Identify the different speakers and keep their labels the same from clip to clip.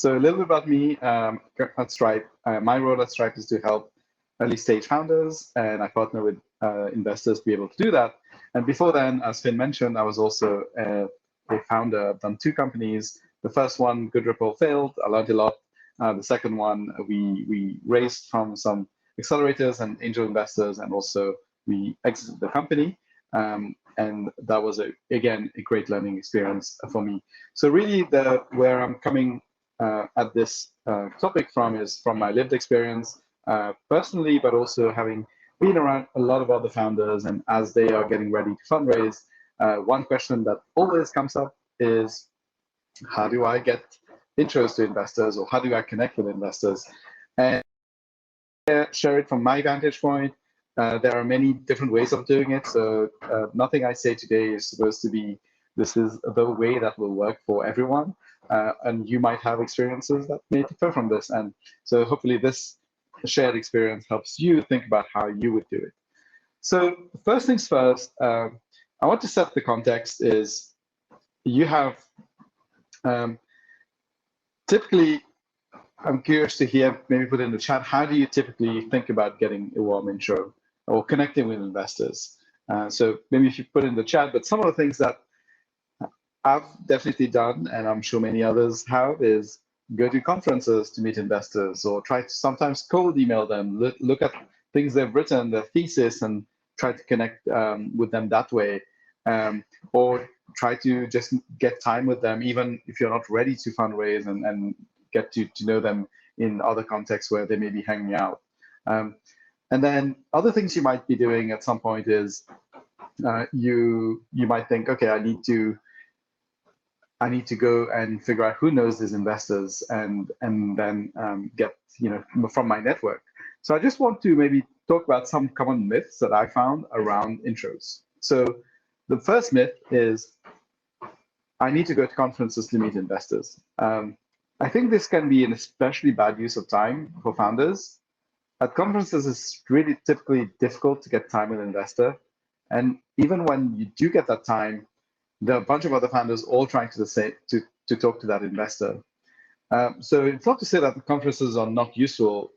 Speaker 1: So a little bit about me at Stripe. My role at Stripe is to help early stage founders, and I partner with investors to be able to do that. And before then, as Finn mentioned, I was also a founder. I've done 2 companies. The first one, Good Ripple, failed. I learned a lot. The second one, we raised from some accelerators and angel investors, and also we exited the company. And that was, again, a great learning experience for me. So really, where I'm coming at this topic from is from my lived experience personally, but also having been around a lot of other founders, and as they are getting ready to fundraise, one question that always comes up is, how do I get intros to investors, or how do I connect with investors? And share it from my vantage point. There are many different ways of doing it, so nothing I say today is supposed to be, this is the way that will work for everyone. And you might have experiences that may differ from this. And so hopefully this shared experience helps you think about how you would do it. So first things first, I want to set the context is you have, typically, I'm curious to hear, maybe put in the chat, how do you typically think about getting a warm intro or connecting with investors? So maybe if you put in the chat, but some of the things that I've definitely done, and I'm sure many others have, is go to conferences to meet investors, or try to sometimes cold email them, look at things they've written, their thesis, and try to connect with them that way. Or try to just get time with them, even if you're not ready to fundraise, and get to know them in other contexts where they may be hanging out. And then other things you might be doing at some point is you might think, okay, I need to go and figure out who knows these investors, and then get from my network. So I just want to maybe talk about some common myths that I found around intros. So the first myth is, I need to go to conferences to meet investors. I think this can be an especially bad use of time for founders. At conferences, it's really typically difficult to get time with an investor. And even when you do get that time, there are a bunch of other founders all trying to talk to that investor. So it's not to say that the conferences are not useful.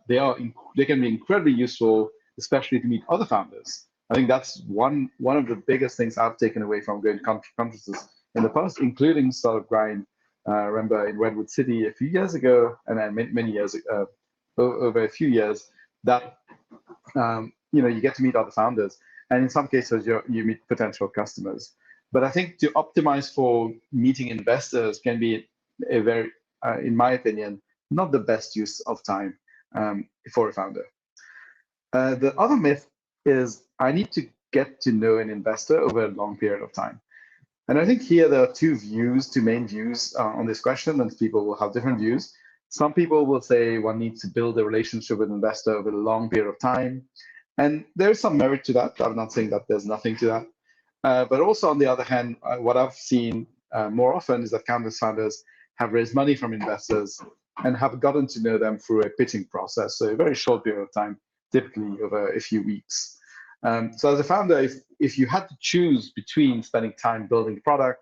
Speaker 1: They can be incredibly useful, especially to meet other founders. I think that's one of the biggest things I've taken away from going to conferences in the past, including Startup Grind. I remember in Redwood City a few years ago, and then many years ago, over a few years, that you get to meet other founders, and in some cases you meet potential customers. But I think to optimize for meeting investors can be a very, in my opinion, not the best use of time for a founder. The other myth is, I need to get to know an investor over a long period of time. And I think here there are two main views on this question, and people will have different views. Some people will say one needs to build a relationship with an investor over a long period of time. And there's some merit to that. I'm not saying that there's nothing to that. But also, on the other hand, what I've seen more often is that countless founders have raised money from investors and have gotten to know them through a pitching process. So a very short period of time, typically over a few weeks. So as a founder, if you had to choose between spending time building the product,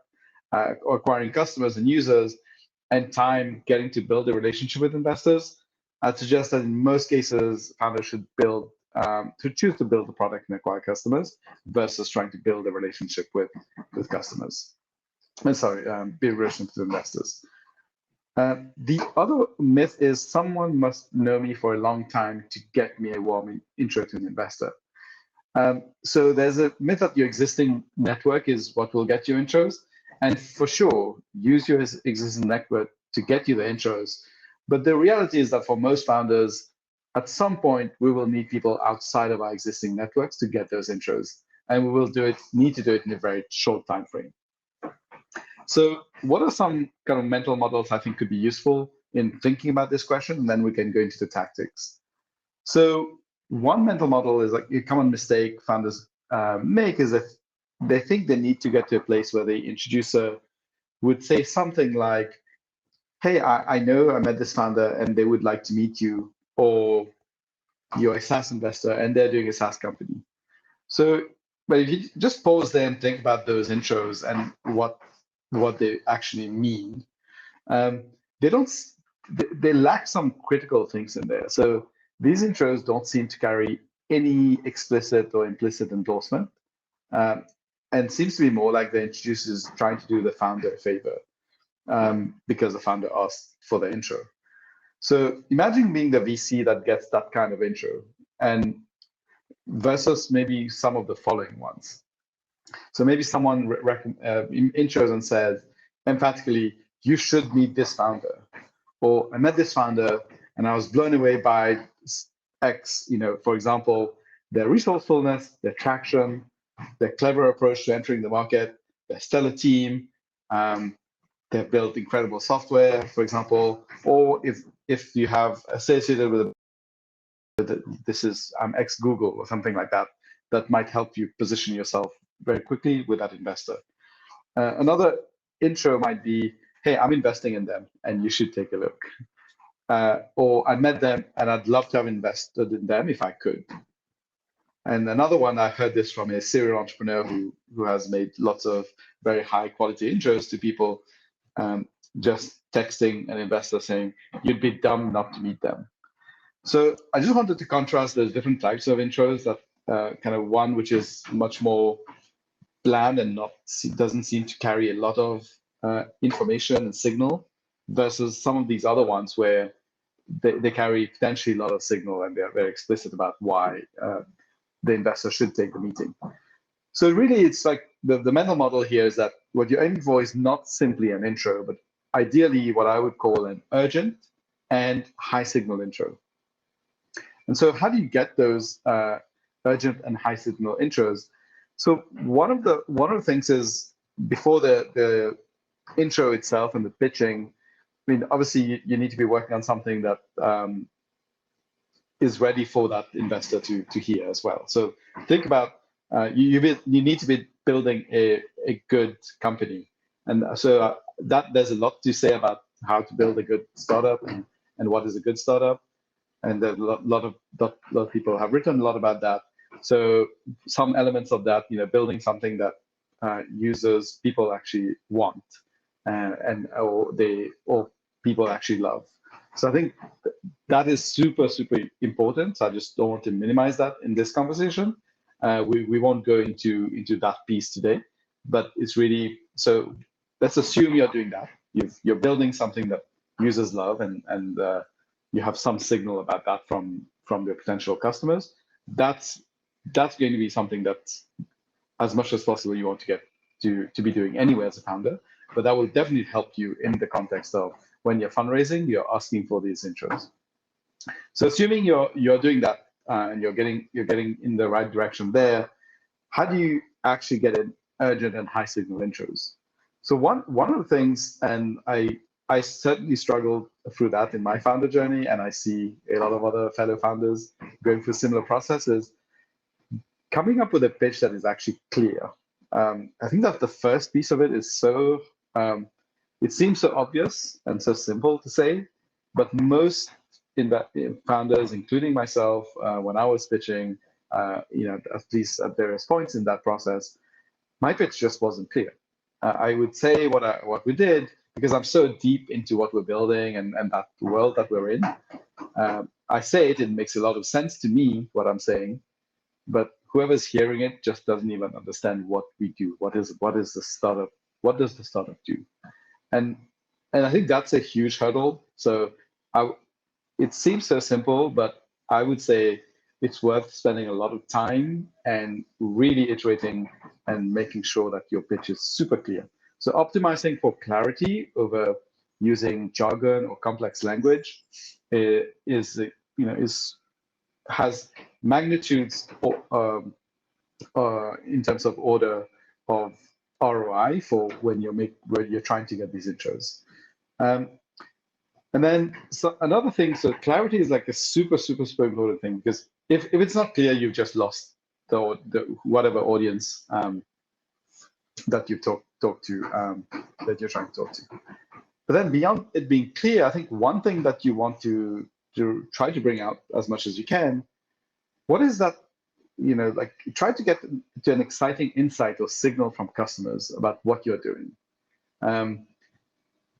Speaker 1: or acquiring customers and users, and time getting to build a relationship with investors, I'd suggest that in most cases, founders should choose to build the product and acquire customers versus trying to build a relationship with customers. Build a relationship with investors. The other myth is, someone must know me for a long time to get me a warm intro to an investor. So there's a myth that your existing network is what will get you intros. And for sure, use your existing network to get you the intros. But the reality is that for most founders, at some point, we will need people outside of our existing networks to get those intros. And we will need to do it in a very short time frame. So what are some kind of mental models I think could be useful in thinking about this question? And then we can go into the tactics. So one mental model is, like, a common mistake founders make is if they think they need to get to a place where the introducer would say something like, hey, I know I met this founder and they would like to meet you, or you're a SaaS investor and they're doing a SaaS company. So, but if you just pause there and think about those intros and what they actually mean, they don't they lack some critical things in there. So these intros don't seem to carry any explicit or implicit endorsement, um, and seems to be more like the introducers trying to do the founder a favor, because the founder asked for the intro. So imagine being the VC that gets that kind of intro, and versus maybe some of the following ones. So maybe someone intros and says emphatically, "You should meet this founder," or "I met this founder and I was blown away by X." For example, their resourcefulness, their traction, their clever approach to entering the market, their stellar team. They've built incredible software, for example, or if you have associated with this is ex Google or something like that, that might help you position yourself very quickly with that investor. Another intro might be, "Hey, I'm investing in them and you should take a look." Or, "I met them and I'd love to have invested in them if I could." And another one, I've heard this from a serial entrepreneur who has made lots of very high quality intros to people, just texting an investor saying, "You'd be dumb not to meet them." So I just wanted to contrast those different types of intros, that kind of one which is much more bland and doesn't seem to carry a lot of information and signal, versus some of these other ones where they carry potentially a lot of signal and they're very explicit about why the investor should take the meeting. So really, it's like the mental model here is that what you're aiming for is not simply an intro, but ideally what I would call an urgent and high signal intro. And so how do you get those urgent and high signal intros? So one of the things is, before the intro itself and the pitching, I mean, obviously you need to be working on something that is ready for that investor to hear as well. So think about you need to be building a good company, and so that there's a lot to say about how to build a good startup and what is a good startup, and a lot of people have written a lot about that. So some elements of that, building something that people actually want, or people actually love. So I think that is super, super important. So I just don't want to minimize that in this conversation. We won't go into that piece today, but it's really, so let's assume you're doing that. You're building something that users love, and you have some signal about that from your potential customers. That's going to be something that, as much as possible, you want to get to be doing anyway as a founder. But that will definitely help you in the context of when you're fundraising, you're asking for these intros. So assuming you're doing that and you're getting in the right direction there, how do you actually get an urgent and high signal intros? So one of the things, and I certainly struggled through that in my founder journey, and I see a lot of other fellow founders going through similar processes, coming up with a pitch that is actually clear. I think that the first piece of it is so, it seems so obvious and so simple to say, but most founders, including myself, when I was pitching, at least at various points in that process, my pitch just wasn't clear. I would say what we did, because I'm so deep into what we're building and that world that we're in. I say it makes a lot of sense to me, what I'm saying, but whoever's hearing it just doesn't even understand what we do. What is the startup? What does the startup do? And I think that's a huge hurdle. So it seems so simple, but I would say it's worth spending a lot of time and really iterating and making sure that your pitch is super clear. So optimizing for clarity over using jargon or complex language has magnitudes in terms of order of ROI for when you're trying to get these intros. And then another thing, so clarity is like a super, super, super important thing, because if it's not clear, you've just lost the whatever audience that you've talked to, that you're trying to talk to. But then beyond it being clear, I think one thing that you want to try to bring out as much as you can, what is that, try to get to an exciting insight or signal from customers about what you're doing.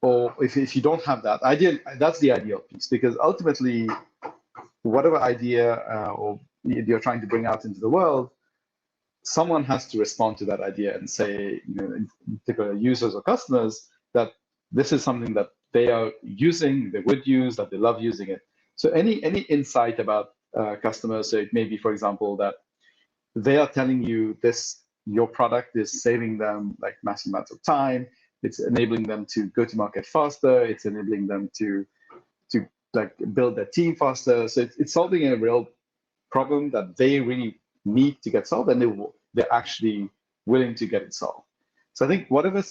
Speaker 1: or if you don't have that, that's the ideal piece, because ultimately, whatever idea or you're trying to bring out into the world, someone has to respond to that idea and say, in particular users or customers, that this is something that they are using, they would use, that they love using it. So any insight about customers, so it may be, for example, that they are telling you your product is saving them like massive amounts of time, it's enabling them to go to market faster, it's enabling them to like build their team faster. So it's solving a real problem that they really need to get solved, and they're actually willing to get it solved. So I think whatever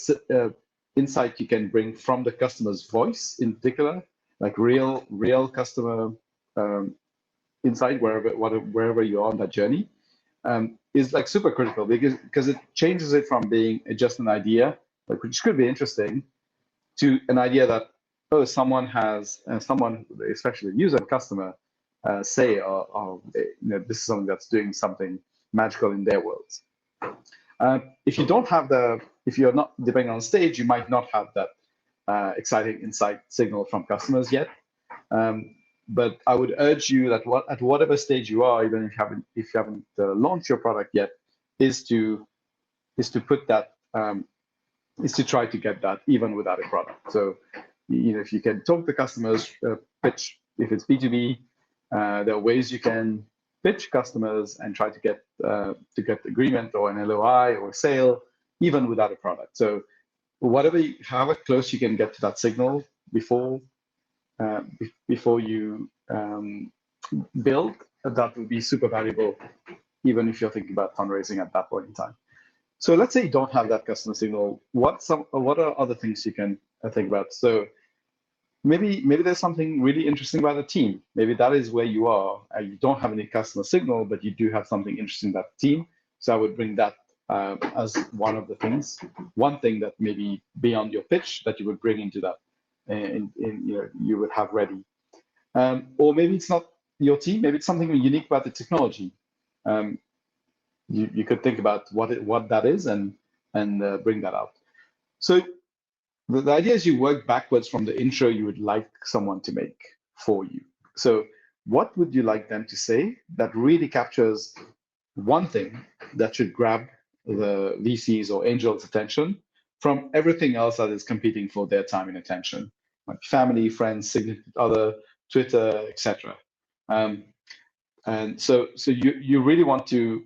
Speaker 1: insight you can bring from the customer's voice, in particular, like real customer insight wherever you are on that journey, is like super critical, because it changes it from being just an idea, like, which could be interesting, to an idea that, oh, someone, especially a user and customer, say, this is something that's doing something magical in their worlds. If you're not depending on stage, you might not have that exciting insight signal from customers yet. But I would urge you that at whatever stage you are, even if you haven't launched your product yet, is to put that, is to try to get that even without a product. So, if you can talk to customers, pitch. If it's B2B, there are ways you can pitch customers and try to get agreement or an LOI or a sale, even without a product. So, however close you can get to that signal before you build, that would be super valuable, even if you're thinking about fundraising at that point in time. So let's say you don't have that customer signal. What are other things you can think about? So maybe there's something really interesting about the team. Maybe that is where you are. You don't have any customer signal, but you do have something interesting about the team. So I would bring that as one of the things. One thing that maybe beyond your pitch that you would bring into that, and you would have ready. Or maybe it's not your team. Maybe it's something unique about the technology. You could think about what that is and bring that out. So the idea is you work backwards from the intro you would like someone to make for you. So what would you like them to say that really captures one thing that should grab the VCs or angels' attention from everything else that is competing for their time and attention, like family, friends, significant other, Twitter, etc. And so you really want to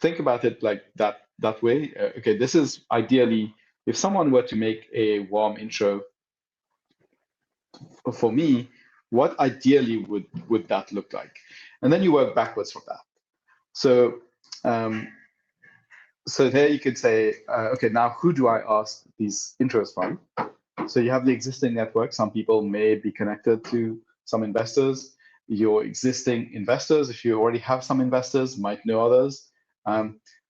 Speaker 1: think about it like that way. Okay, this is ideally, if someone were to make a warm intro for me, what ideally would that look like? And then you work backwards from that. So so there you could say, okay, now who do I ask these intros from? So you have the existing network. Some people may be connected to some investors. Your existing investors, if you already have some investors, might know others.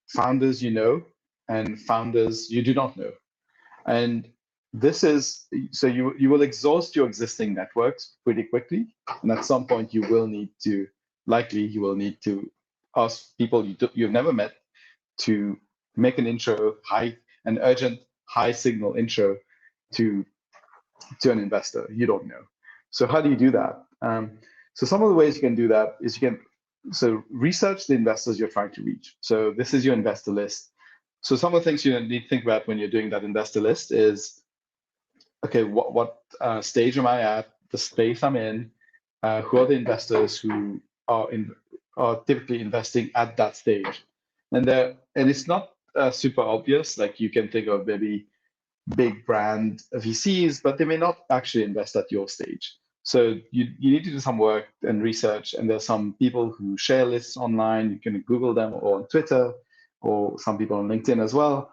Speaker 1: Founders and founders you do not know. And this is, so you will exhaust your existing networks pretty quickly. And at some point you will need to ask people you've never met to make an intro, an urgent high signal intro to an investor you don't know. So how do you do that? So some of the ways you can do that is so research the investors you're trying to reach. So this is your investor list. So some of the things you need to think about when you're doing that investor list is, okay, what stage am I at, the space I'm in, who are the investors who are typically investing at that stage. And it's not super obvious, like you can think of maybe big brand VCs, but they may not actually invest at your stage. So you need to do some work and research, and there's some people who share lists online. You can Google them, or on Twitter, or some people on LinkedIn as well.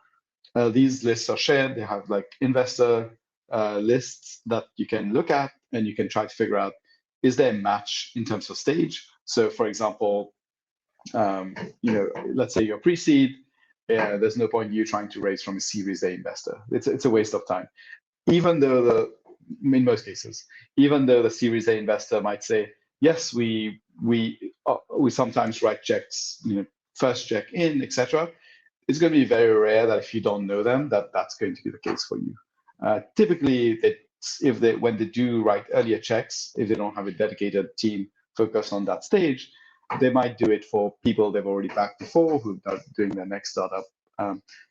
Speaker 1: These lists are shared. They have like investor lists that you can look at, and you can try to figure out, is there a match in terms of stage? So for example, let's say you're pre-seed, there's no point in you trying to raise from a Series A investor. It's a waste of time. Even though in most cases, even though the Series A investor might say, yes, we sometimes write checks, first check in, etc. It's going to be very rare that if you don't know them, that's going to be the case for you. Typically, when they do write earlier checks, if they don't have a dedicated team focused on that stage, they might do it for people they've already backed before who are doing their next startup.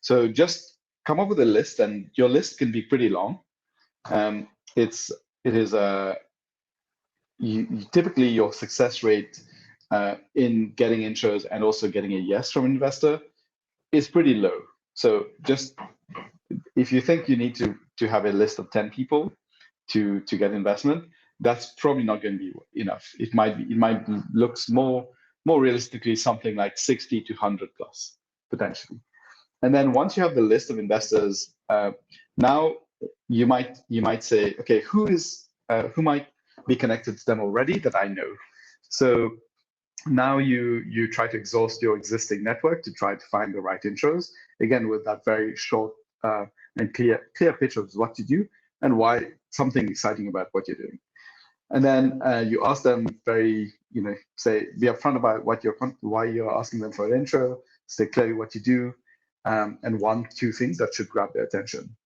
Speaker 1: So just come up with a list, and your list can be pretty long. It is typically your success rate in getting intros and also getting a yes from an investor is pretty low. So just if you think you need to have a list of 10 people to get investment, that's probably not going to be enough. It might look more realistically something like 60 to 100 plus potentially. And then once you have the list of investors, now you might say, okay, who might be connected to them already that I know. So now you try to exhaust your existing network to try to find the right intros, again with that very short and clear pitch of what to do and why, something exciting about what you're doing. And then you ask them say, be upfront about why you're asking them for an intro, say clearly what you do, and 1-2 things that should grab their attention.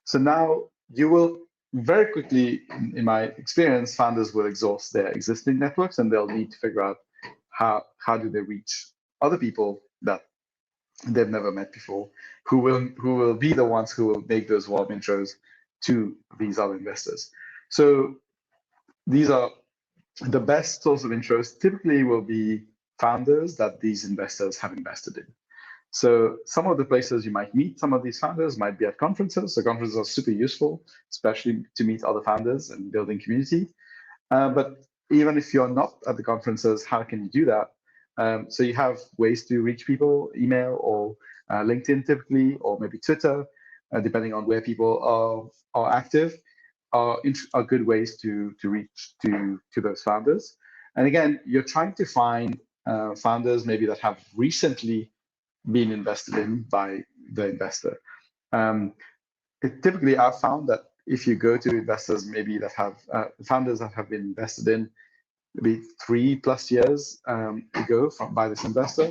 Speaker 1: So now you will very quickly, in my experience, founders will exhaust their existing networks, and they'll need to figure out how do they reach other people that they've never met before, who will be the ones who will make those warm intros to these other investors. So these are the best source of intros. Typically will be founders that these investors have invested in. So some of the places you might meet some of these founders might be at conferences. So conferences are super useful, especially to meet other founders and building community. But even if you're not at the conferences, how can you do that? So you have ways to reach people, email or LinkedIn typically, or maybe Twitter, depending on where people are active, are good ways to reach to those founders. And again, you're trying to find founders maybe that have recently been invested in by the investor. Typically, I've found that if you go to investors maybe that have founders that have been invested in maybe 3+ years ago by this investor,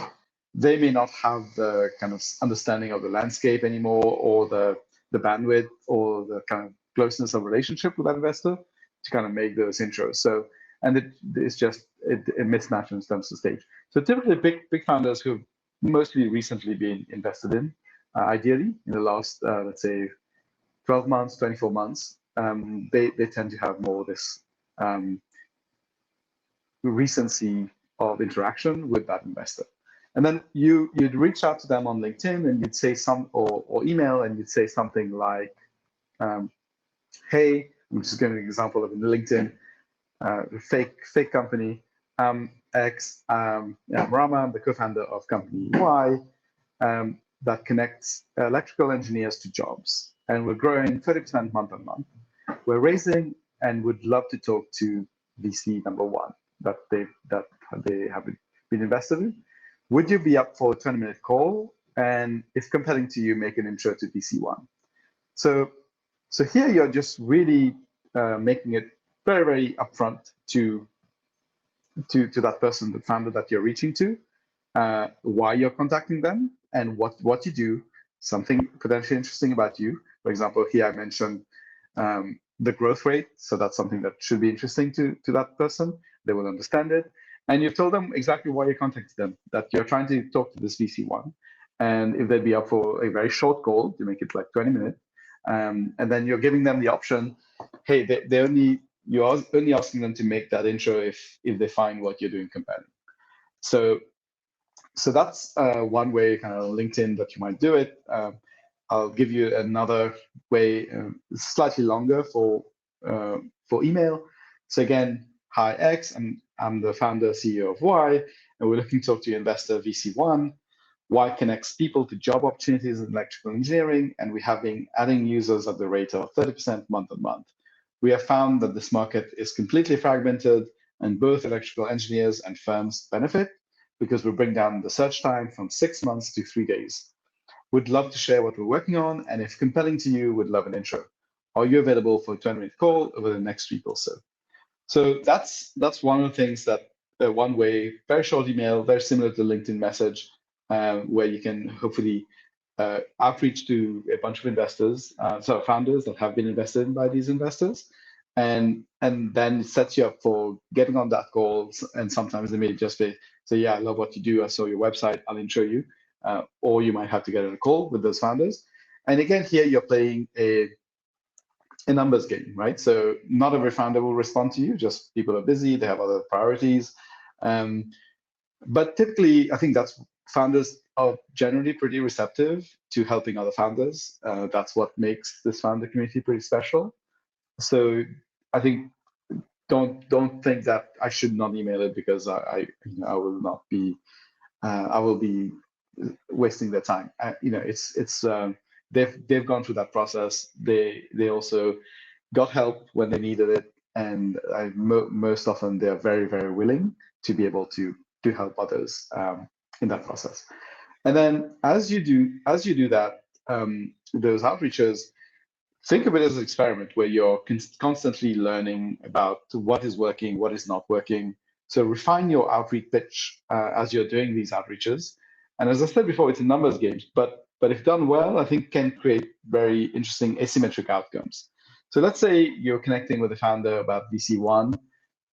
Speaker 1: they may not have the kind of understanding of the landscape anymore, or the bandwidth, or the kind of closeness of relationship with that investor to kind of make those intros. So, and it's just a mismatch in terms of stage. So typically, big founders who've mostly recently been invested in, ideally in the last let's say 12 months, 24 months, they tend to have more of this recency of interaction with that investor. And then you'd reach out to them on LinkedIn, and you'd say or email, and you'd say something like, hey, I'm just giving an example of in LinkedIn, fake company, X, Rama, I'm the co-founder of company Y, that connects electrical engineers to jobs. And we're growing 30% month on month. We're raising and would love to talk to VC number 1 that they have been invested in. Would you be up for a 20-minute call? And if compelling to you, make an intro to VC 1. So here you're just really making it very, very upfront to that person, the founder that you're reaching to, why you're contacting them, and what you do, something potentially interesting about you. For example, here I mentioned the growth rate, so that's something that should be interesting to that person. They will understand it. And you've told them exactly why you contacted them, that you're trying to talk to this VC1. And if they'd be up for a very short call, to make it like 20 minutes, and then you're giving them the option, hey, you're only asking them to make that intro if they find what you're doing compelling. So that's one way, kind of LinkedIn, that you might do it. I'll give you another way, slightly longer for email. So again, hi X, I'm the founder CEO of Y, and we're looking to talk to your investor VC1. Y connects people to job opportunities in electrical engineering, and we have been adding users at the rate of 30% month on month. We have found that this market is completely fragmented, and both electrical engineers and firms benefit because we bring down the search time from 6 months to 3 days. We'd love to share what we're working on, and if compelling to you, would love an intro. Are you available for a 20-minute call over the next week or so? So that's one of the things that one way, very short email, very similar to LinkedIn message, where you can hopefully outreach to a bunch of investors, so founders that have been invested in by these investors, and then it sets you up for getting on that call. And sometimes they may just say, yeah, I love what you do. I saw your website. I'll intro you. Or you might have to get on a call with those founders. And again, here you're playing a numbers game, right? So not every founder will respond to you. Just people are busy. They have other priorities. But typically, I think founders are generally pretty receptive to helping other founders. That's what makes this founder community pretty special. So I think don't think that I should not email it because I will not be I will be wasting their time. It's they've gone through that process. They also got help when they needed it, and most often they're very, very willing to be able to help others in that process. And then as you do that, those outreaches, think of it as an experiment where you're constantly learning about what is working, what is not working. So refine your outreach pitch as you're doing these outreaches. And as I said before, it's a numbers game, but if done well, I think can create very interesting asymmetric outcomes. So let's say you're connecting with a founder about VC1,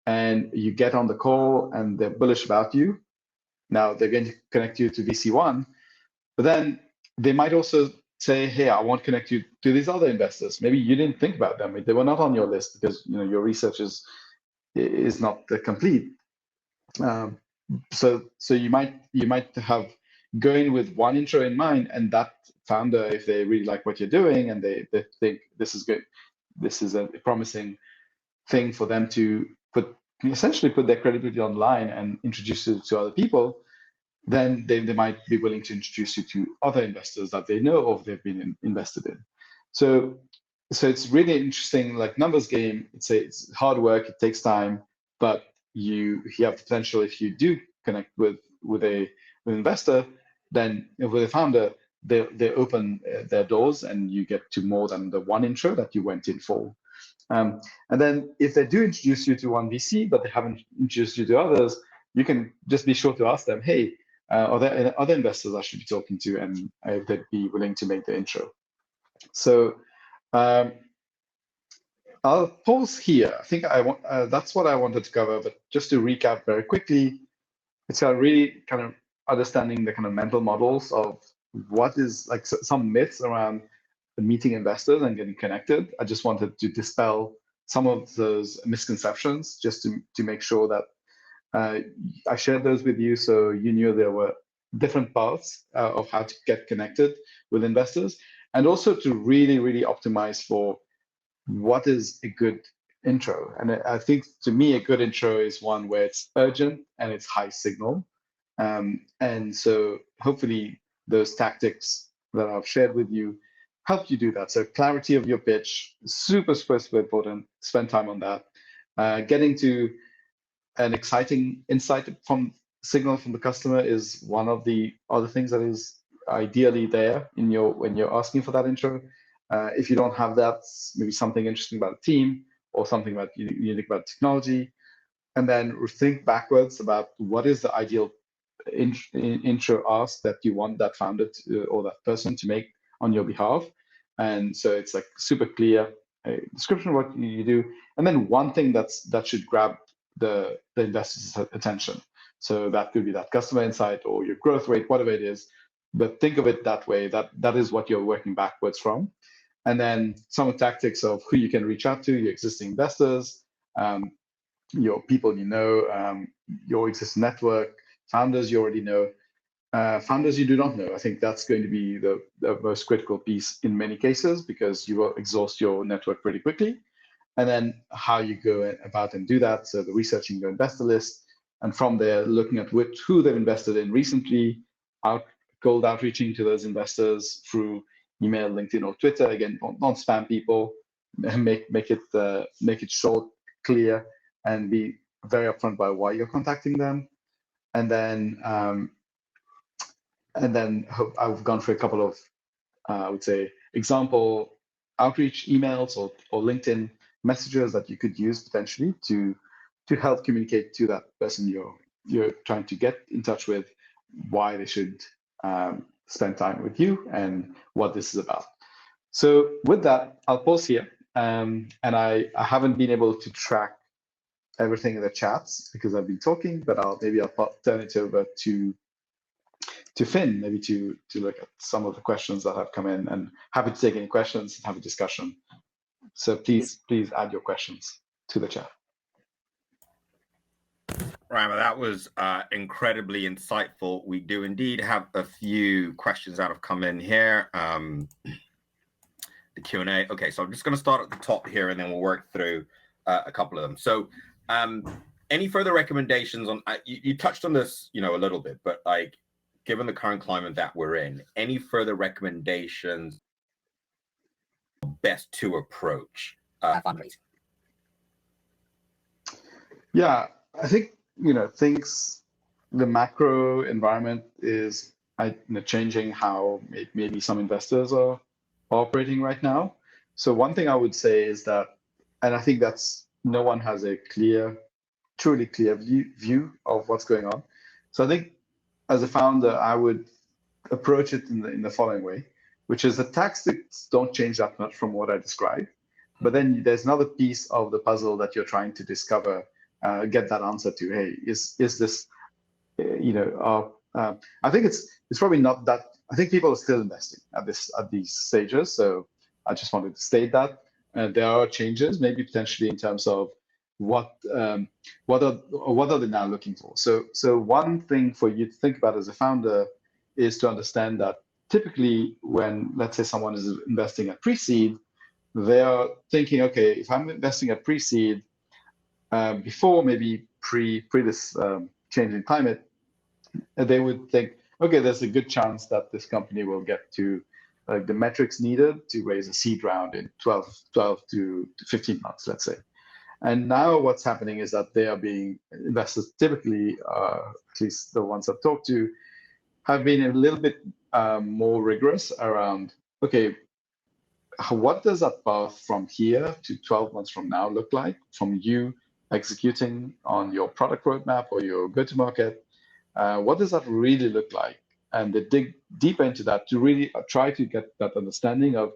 Speaker 1: and you get on the call and they're bullish about you. Now they're going to connect you to VC1, but then they might also say, hey, I want to connect you to these other investors. Maybe you didn't think about them. They were not on your list because your research is not complete. So you might have going with one intro in mind, and that founder, if they really like what you're doing and they think this is good, this is a promising thing for them to essentially put their credibility online and introduce it to other people, then they might be willing to introduce you to other investors that they know of they've been invested in. So it's really interesting, like numbers game. It's hard work, it takes time, but you have the potential if you do connect with an investor, then with a founder, they open their doors and you get to more than the one intro that you went in for. And then if they do introduce you to one VC, but they haven't introduced you to others, you can just be sure to ask them, hey, are there other investors I should be talking to, and if they'd be willing to make the intro. So I'll pause here. I think that's what I wanted to cover, but just to recap very quickly, it's really kind of understanding the kind of mental models of what is like some myths around meeting investors and getting connected. I just wanted to dispel some of those misconceptions just to make sure that I shared those with you so you knew there were different paths of how to get connected with investors, and also to really, really optimize for what is a good intro. And I think to me, a good intro is one where it's urgent and it's high signal. And so hopefully those tactics that I've shared with you help you do that. So clarity of your pitch, super, super, super important. Spend time on that. Getting to an exciting insight from signal from the customer is one of the other things that is ideally there in when you're asking for that intro. If you don't have that, maybe something interesting about the team or something about unique about technology, and then think backwards about what is the ideal intro ask that you want that founder or that person to make on your behalf. And so it's like super clear description of what you do, and then one thing that should grab the investor's attention. So that could be that customer insight or your growth rate, whatever it is. But think of it that way. That is what you're working backwards from. And then some tactics of who you can reach out to, your existing investors, your people you know, your existing network, founders you already know, founders you do not know. I think that's going to be the most critical piece in many cases because you will exhaust your network pretty quickly. And then how you go about and do that. So the researching your investor list, and from there looking at who they've invested in recently, cold outreaching to those investors through email, LinkedIn, or Twitter. Again, don't spam people. Make it short, clear, and be very upfront by why you're contacting them. And then I've gone through a couple of I would say example outreach emails or LinkedIn messages that you could use potentially to help communicate to that person you're trying to get in touch with why they should spend time with you and what this is about. So with that, I'll pause here. And I haven't been able to track everything in the chats because I've been talking, but I'll turn it over to Finn, maybe to look at some of the questions that have come in, and happy to take any questions and have a discussion. So please add your questions to the chat.
Speaker 2: Rama, that was incredibly insightful. We do indeed have a few questions that have come in here. The Q&A. Okay, so I'm just going to start at the top here, and then we'll work through a couple of them. So any further recommendations on, you touched on this, a little bit, but like, given the current climate that we're in, any further recommendations best to approach fundraising?
Speaker 1: Yeah, I think, the macro environment is changing how maybe some investors are operating right now. So one thing I would say is that, and I think that's, no one has a truly clear view of what's going on. So I think as a founder, I would approach it in the following way, which is the tactics don't change that much from what I described, but then there's another piece of the puzzle that you're trying to discover, get that answer to. Hey, is this, I think it's probably not that. I think people are still investing at these stages. So I just wanted to state that there are changes, maybe potentially in terms of what are they now looking for. So one thing for you to think about as a founder is to understand that typically when, let's say, someone is investing at pre-seed, they are thinking, okay, if I'm investing at pre-seed, before maybe pre this change in climate, they would think, okay, there's a good chance that this company will get to the metrics needed to raise a seed round in 12 to 15 months, let's say. And now what's happening is that they are being, investors typically, at least the ones I've talked to, have been a little bit more rigorous around, okay, what does that path from here to 12 months from now look like, from you executing on your product roadmap or your go-to-market? What does that really look like? And they dig deeper into that to really try to get that understanding of,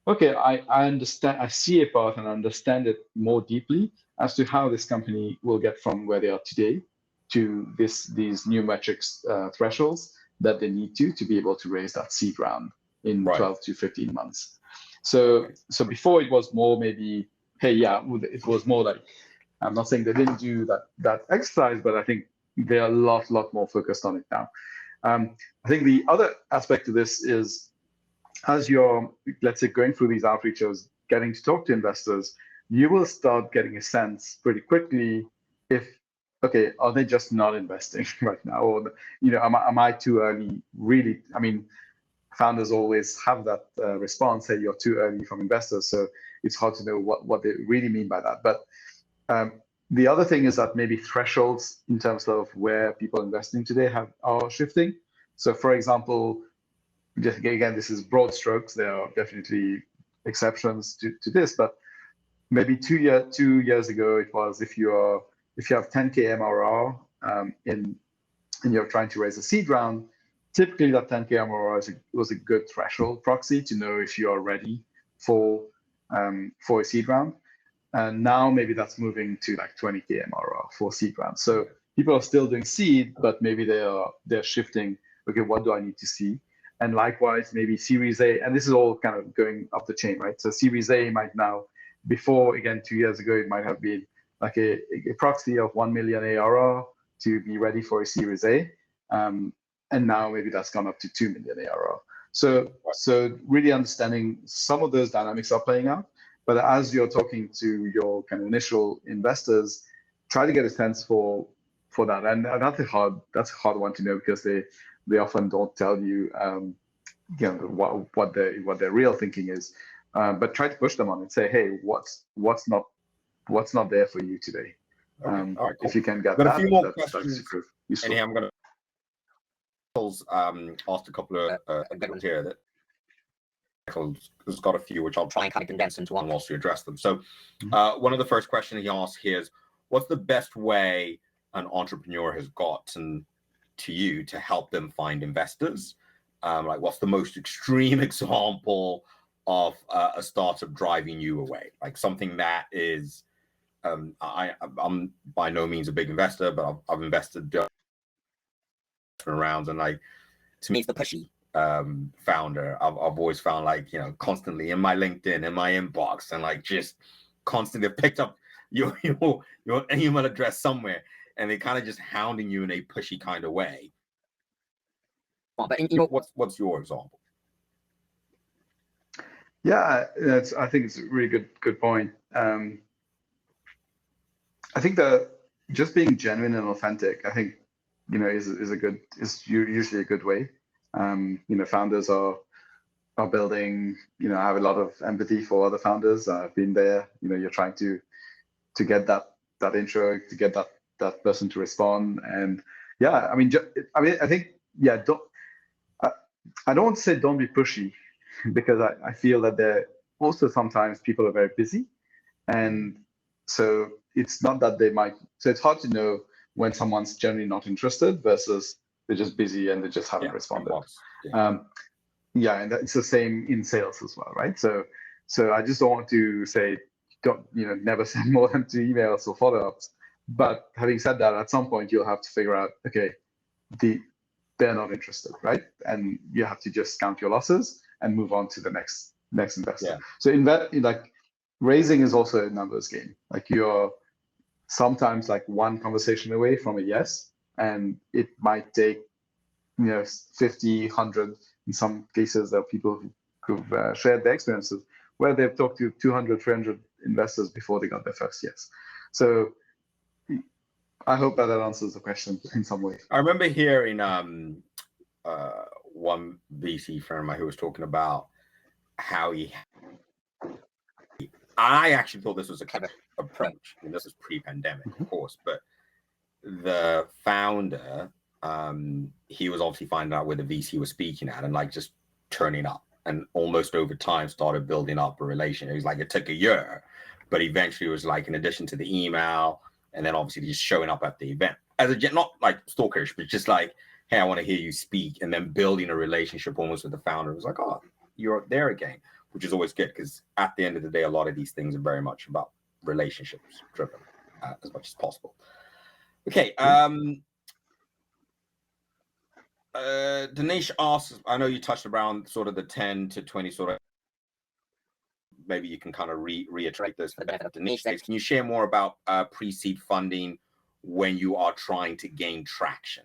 Speaker 1: okay, I understand, I see a path and understand it more deeply as to how this company will get from where they are today to these new metrics thresholds that they need to be able to raise that seed round in 12 to 15 months. So before it was more maybe, hey, yeah, it was more like, I'm not saying they didn't do that exercise, but I think they're a lot more focused on it now. I think the other aspect to this is, as you're, let's say, going through these outreaches, getting to talk to investors, you will start getting a sense pretty quickly if, okay, are they just not investing right now? Or, am I too early? Really, I mean, founders always have that response, hey, you're too early from investors. So it's hard to know what they really mean by that. But the other thing is that maybe thresholds in terms of where people investing today are shifting. So for example, just again, this is broad strokes. There are definitely exceptions to this, but maybe 2 years ago, it was if you have 10K MRR and you're trying to raise a seed round, typically that 10K MRR was a good threshold proxy to know if you are ready for a seed round. And now maybe that's moving to like 20K MRR for seed rounds. So people are still doing seed, but maybe they're shifting. Okay, what do I need to see? And likewise, maybe Series A, and this is all kind of going up the chain, right? So Series A might now, before, again, 2 years ago, it might have been like a proxy of 1 million ARR to be ready for a Series A. And now maybe that's gone up to 2 million ARR. So really understanding some of those dynamics are playing out. But as you're talking to your kind of initial investors, try to get a sense for that. And that's a hard one to know because they often don't tell you, what their real thinking is. But try to push them on and say, hey, what's not there for you today?
Speaker 2: Okay. All right, cool.
Speaker 1: If you can get
Speaker 2: that,
Speaker 1: a
Speaker 2: few more
Speaker 1: that's
Speaker 2: questions.
Speaker 1: useful.
Speaker 2: I'm going to ask a couple of good ones here that has got a few, which I'll try and kind of condense into one whilst we address them. So one of the first questions he asked here is, what's the best way an entrepreneur has gotten to you to help them find investors? Like, what's the most extreme example of a startup driving you away? Like something that is, I'm by no means a big investor, but I've invested rounds, and like, to me, it's the pushy founder. I've always found, like, you know, constantly in my LinkedIn, in my inbox, and like just constantly picked up your email address somewhere, and they kind of just hounding you in a pushy kind of way. But you know, what's your example?
Speaker 1: Yeah, I think it's a really good point. I think that just being genuine and authentic, I think, you know, is usually a good way. You know, founders are building, you know, I have a lot of empathy for other founders. I've been there. You know, you're trying to get that intro, to get that person to respond. And yeah, I mean, I think, yeah, I don't want to say don't be pushy, because I feel that there also sometimes people are very busy, and so it's not that they might. So it's hard to know when someone's generally not interested versus they're just busy and they just haven't responded. Yeah, and it's the same in sales as well, right? So I just don't want to say don't, you know, never send more than 2 emails or follow-ups. But having said that, at some point you'll have to figure out, okay, they're not interested, right? And you have to just count your losses and move on to the next investor.
Speaker 2: Yeah.
Speaker 1: So like raising is also a numbers game. Like you're sometimes like one conversation away from a yes, and it might take, you know, 50, 100. In some cases, there are people who've shared their experiences where they've talked to 200, 300 investors before they got their first yes. So I hope that answers the question in some way.
Speaker 2: I remember hearing one VC friend who was talking about how I actually thought this was a kind of approach. I mean, this is pre-pandemic, of course, but the founder, he was obviously finding out where the VC was speaking at and like just turning up, and almost over time started building up a relation. It was like, it took a year, but eventually it was like, in addition to the email, and then obviously just showing up at the event as a, not like stalkerish, but just like, hey, I want to hear you speak, and then building a relationship almost with the founder. It was like, oh, you're there again, which is always good, because at the end of the day, a lot of these things are very much about relationships driven as much as possible. Okay. Dinesh asks, I know you touched around sort of the 10 to 20 sort of, maybe you can kind of reiterate this for the benefit of Dinesh. Can you share more about pre-seed funding when you are trying to gain traction?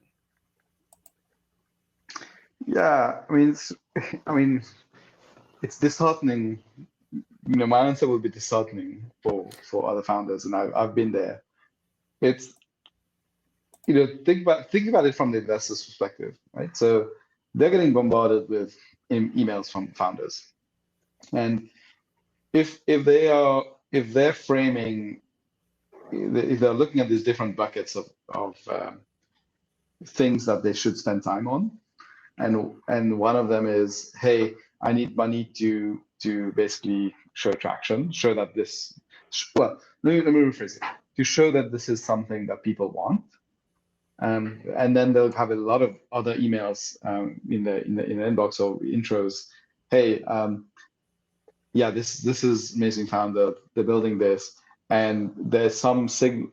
Speaker 1: Yeah, I mean, it's disheartening. You know, my answer will be disheartening for other founders, and I've been there. It's, you know, think about it from the investor's perspective, right? So they're getting bombarded with emails from founders, and if they're framing, if they're looking at these different buckets of things that they should spend time on, and one of them is, hey, I need money to basically show traction, show that this, well, let me rephrase it, to show that this is something that people want. And then they'll have a lot of other emails in the inbox or intros. Hey, yeah, this is amazing founder. They're building this, and there's some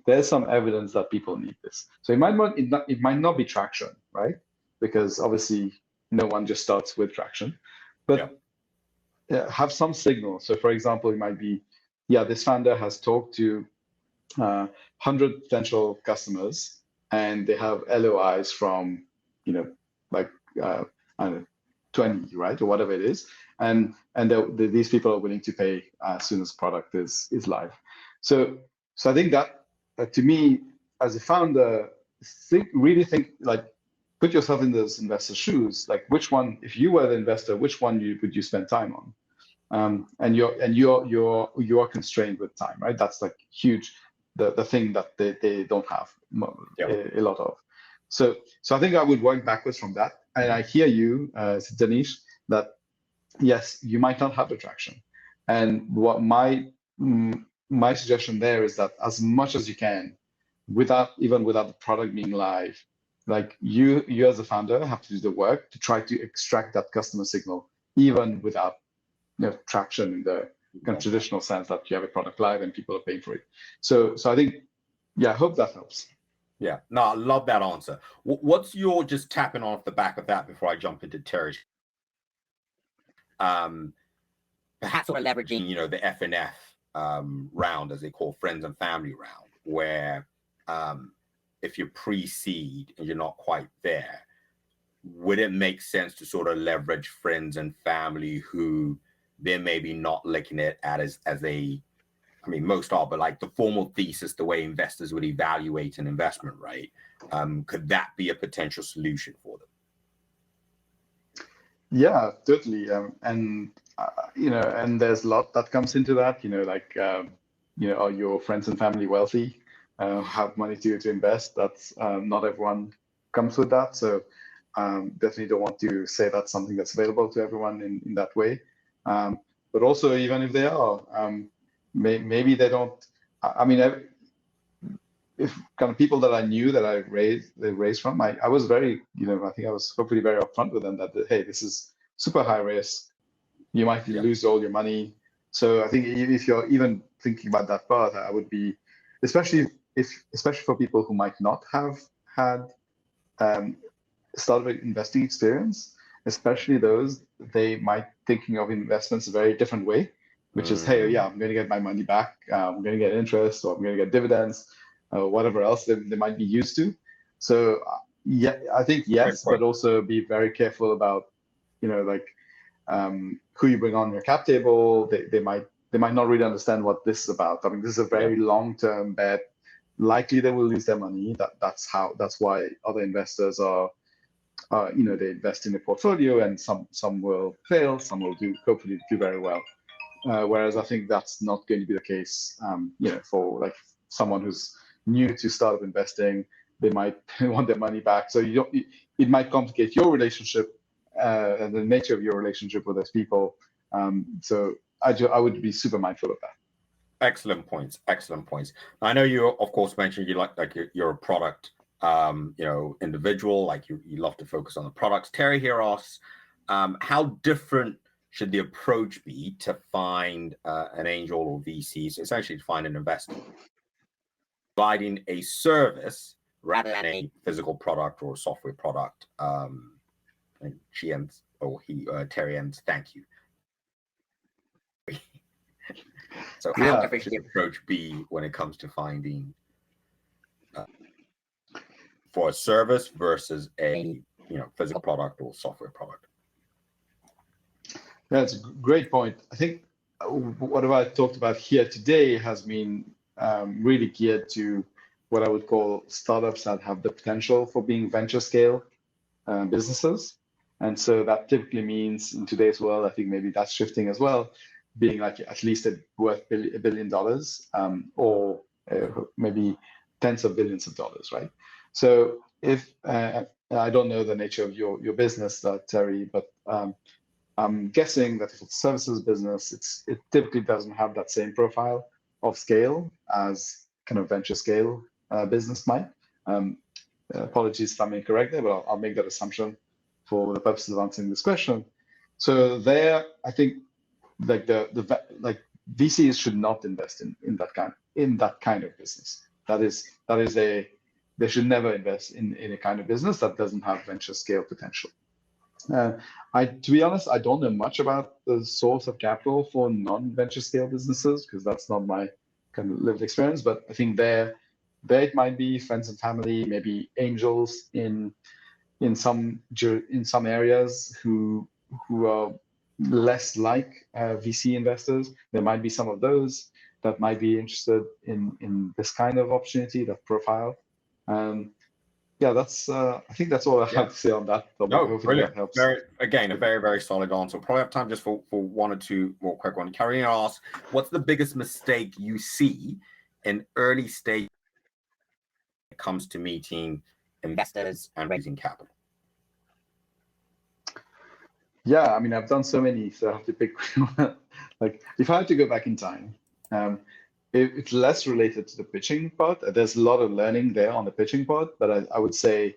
Speaker 1: evidence that people need this. So it might not be traction, right? Because obviously no one just starts with traction, but have some signal. So for example, it might be, yeah, this founder has talked to 100 potential customers, and they have LOIs from, you know, like I don't know, 20, right, or whatever it is, and these people are willing to pay as soon as product is live. So I think that to me, as a founder, really think, like, put yourself in those investors' shoes. Like, which one, if you were the investor, which one would you spend time on? And you're constrained with time, right? That's like huge, the thing that they don't have a lot of. So I think I would work backwards from that. And I hear you, Dinesh, that yes, you might not have the traction. And what my suggestion there is that as much as you can, without the product being live, like you as a founder have to do the work to try to extract that customer signal, even without traction in the kind of traditional sense that you have a product live and people are paying for it. So I think, I hope that helps.
Speaker 2: Yeah, no, I love that answer. What's your, just tapping off the back of that before I jump into Terry's, perhaps sort of leveraging, the F&F round, as they call friends and family round, where if you're pre-seed and you're not quite there, would it make sense to sort of leverage friends and family who they're maybe not looking at as a, I mean, most are, but like the formal thesis, the way investors would evaluate an investment, right? Could that be a potential solution for them?
Speaker 1: Yeah, totally. And there's a lot that comes into that. Are your friends and family wealthy? Have money to invest? That's not everyone comes with that. So definitely don't want to say that's something that's available to everyone in that way. But also, even if they are, maybe they don't. I mean, if kind of people that I knew that I raised from, I was very, I think I was hopefully very upfront with them that, hey, this is super high risk. You might lose all your money. So I think if you're even thinking about that part, I would be, especially for people who might not have had startup investing experience, especially those, they might thinking of investments a very different way, which is, hey, I'm going to get my money back, I'm going to get interest, or I'm going to get dividends, whatever else they might be used to. So I think yes, but also be very careful about, who you bring on your cap table. They might not really understand what this is about. I mean, this is a very long-term bet. Likely they will lose their money. That's why other investors are, they invest in a portfolio, and some will fail, some will hopefully do very well. Whereas I think that's not going to be the case, for like someone who's new to startup investing. They might want their money back. So it might complicate your relationship and the nature of your relationship with those people. So I would be super mindful of that.
Speaker 2: Excellent points. I know you, of course, mentioned you you're a product individual, like you love to focus on the products. Terry here asks, how different should the approach be to find an angel or VC, so essentially to find an investor, providing a service rather than a physical product or a software product? And she ends, Terry ends, thank you. So how different should the approach be when it comes to finding for a service versus a physical product or software product?
Speaker 1: That's a great point. I think what I talked about here today has been really geared to what I would call startups that have the potential for being venture scale businesses. And so that typically means in today's world, I think maybe that's shifting as well, being like at least worth $1 billion or maybe tens of billions of dollars, right? So if I don't know the nature of your business, Terry, but I'm guessing that if it's a services business, it typically doesn't have that same profile of scale as kind of venture scale business might. Apologies if I'm incorrect there, but I'll make that assumption for the purposes of answering this question. So there, I think like VCs should not invest in that kind of business. They should never invest in a kind of business that doesn't have venture scale potential. To be honest, I don't know much about the source of capital for non-venture scale businesses because that's not my kind of lived experience. But I think there it might be friends and family, maybe angels in some areas who are less like VC investors. There might be some of those that might be interested in this kind of opportunity, that profile. That's I think that's all I have to say on that.
Speaker 2: No, brilliant. That helps. A very, very solid answer. Probably have time just for one or two more quick ones. Carrie asks, what's the biggest mistake you see in early stage when it comes to meeting investors and raising capital?
Speaker 1: Yeah, I mean, I've done so many, so I have to pick one. Like, if I had to go back in time, it's less related to the pitching part. There's a lot of learning there on the pitching part, but I would say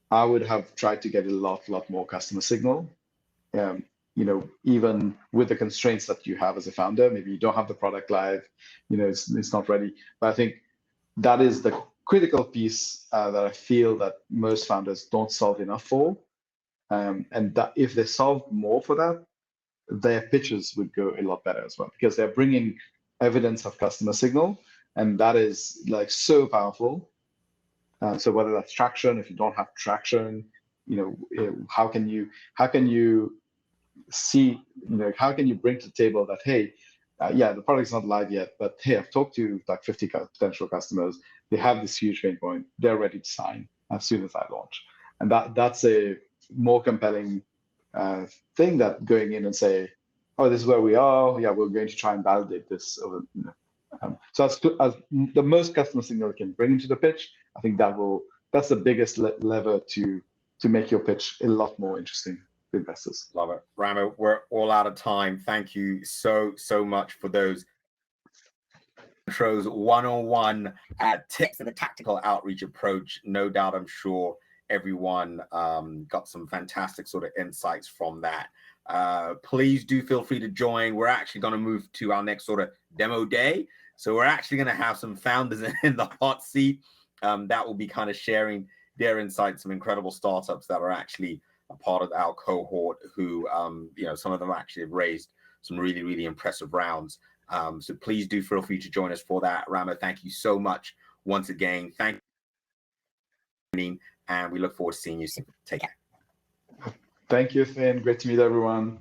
Speaker 1: I would have tried to get a lot more customer signal. Even with the constraints that you have as a founder, maybe you don't have the product live, it's not ready. But I think that is the critical piece that I feel that most founders don't solve enough for. And that if they solve more for that, their pitches would go a lot better as well, because they're bringing evidence of customer signal, and that is like so powerful. So whether that's traction, if you don't have traction, how can you see, how can you bring to the table that, hey, yeah, the product's not live yet, but hey, I've talked to like 50 potential customers. They have this huge pain point. They're ready to sign as soon as I launch. And that's a more compelling thing that going in and say, oh, this is where we are. Yeah, we're going to try and validate this. So as the most customer signal can bring into the pitch, I think that's the biggest lever to make your pitch a lot more interesting to investors.
Speaker 2: Love it. Rama, we're all out of time. Thank you so much for those intros 101 tips and a tactical outreach approach. No doubt, I'm sure everyone got some fantastic sort of insights from that. Please do feel free to join. We're actually going to move to our next sort of demo day. So we're actually going to have some founders in the hot seat that will be kind of sharing their insights, some incredible startups that are actually a part of our cohort who, some of them actually have raised some really impressive rounds. So please do feel free to join us for that. Rama, thank you so much once again. Thank you. And we look forward to seeing you soon. Take care.
Speaker 1: Thank you, Finn. Great to meet everyone.